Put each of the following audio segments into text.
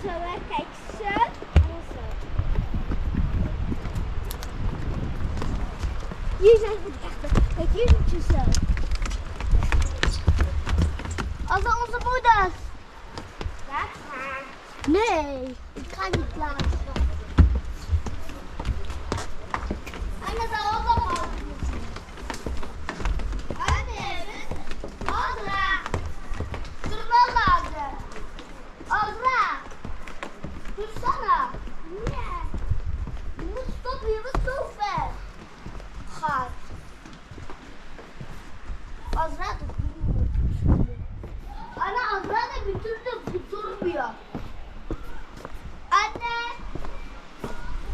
sonra tek süt. Yüzden peki süt. Also onze moeders. Nee, ik kan niet plaatsen. Anne, dat ook allemaal. Anne, Azra. Durman lazım. Azra. Dursana. Ne? Je moet stoppen, je bent zo ver. Gaat. Azra da Ana Azra da bir türlü durmuyor. Anne.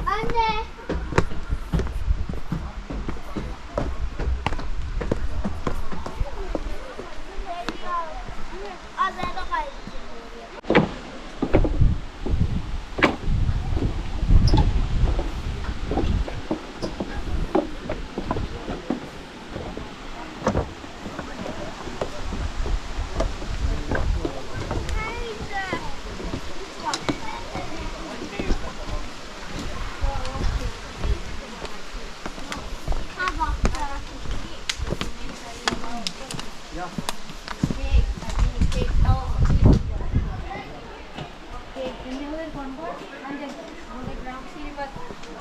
Anne. Azra da kaydı.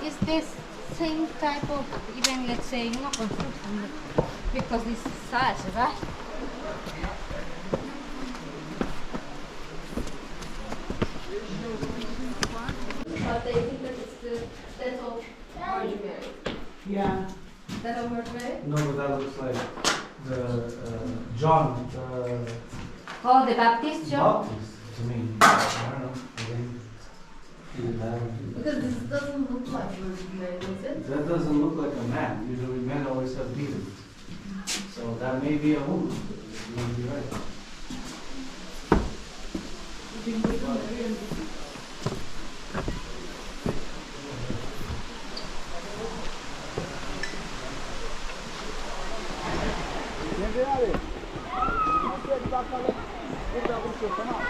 Is this same type of even let's say not construction because this size, right? But they think that it's the that of Marjorie. Yeah. That of Marjorie? No, but that looks like the John, the Oh, the Baptist John? Baptist to me. I don't know. I think either that or- Because this doesn't look like Marjorie, does it? That doesn't look like a man. Usually men always have beards. So that may be a woman. You may be right. Cemre abi. Nasıl bir bakalım. Burada buluşuyor tamam.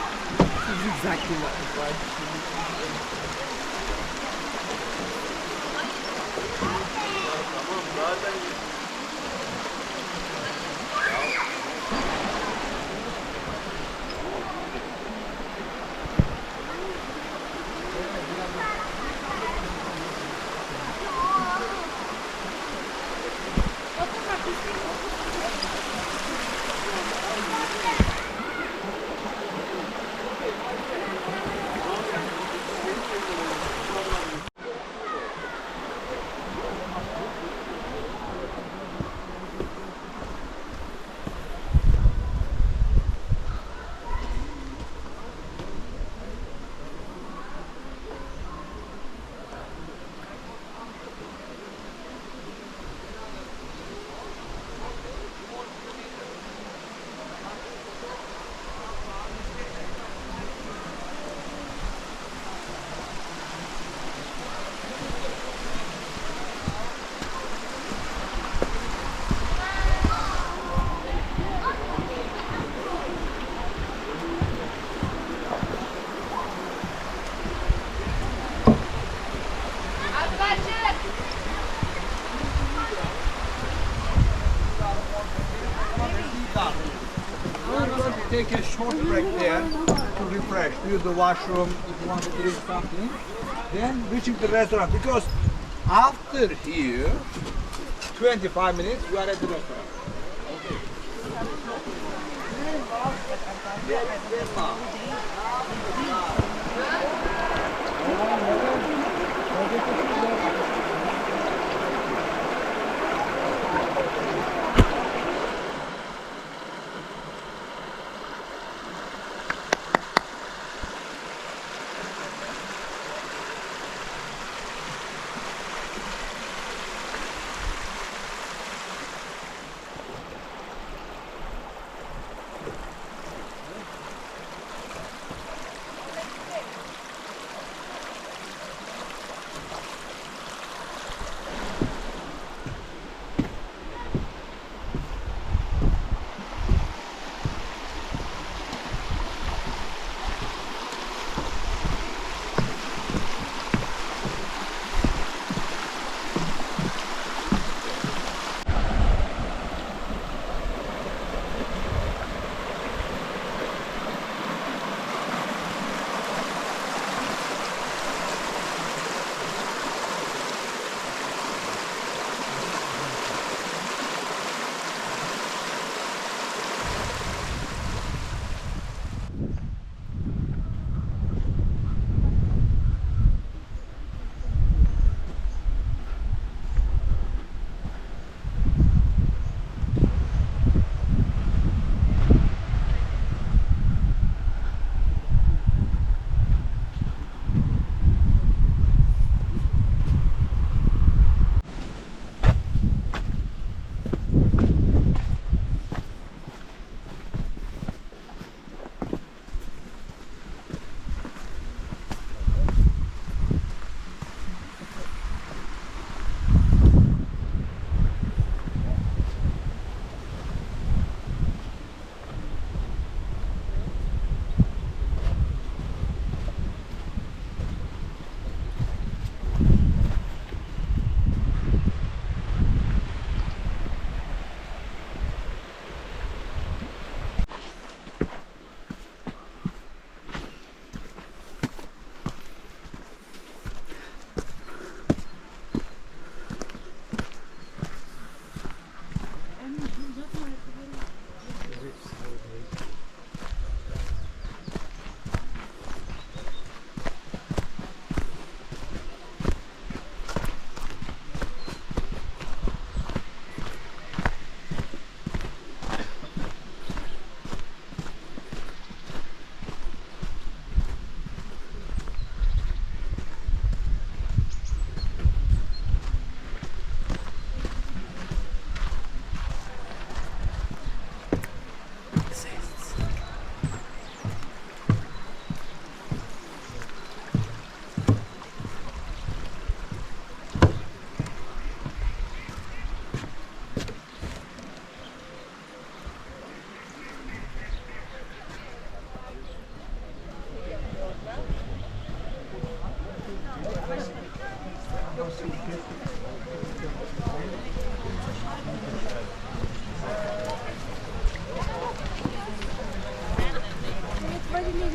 Exactly what it's like. We're going to take a short break there to refresh. Use the washroom if you want to drink something. Then reaching the restaurant because after here, 25 minutes, we are at the restaurant.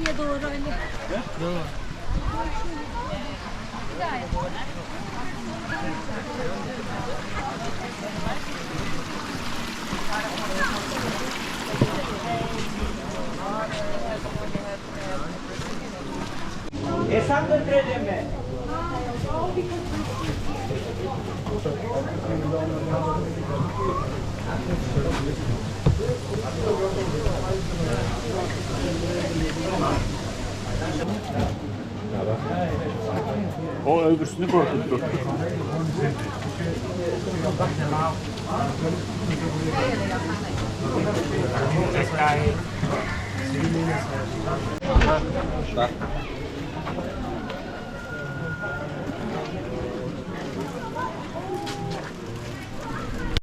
Karşıya doğru öyle. Esam götürelim mi? O öbürsünü korkuttu.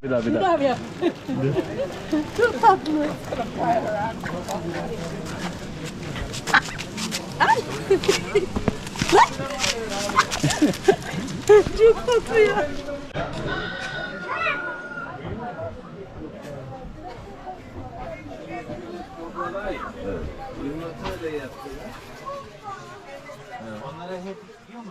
Bir daha. Çok tatlı. Çok tatlı ya. Yumurta da yaptılar. Onlara hep yiyor mu?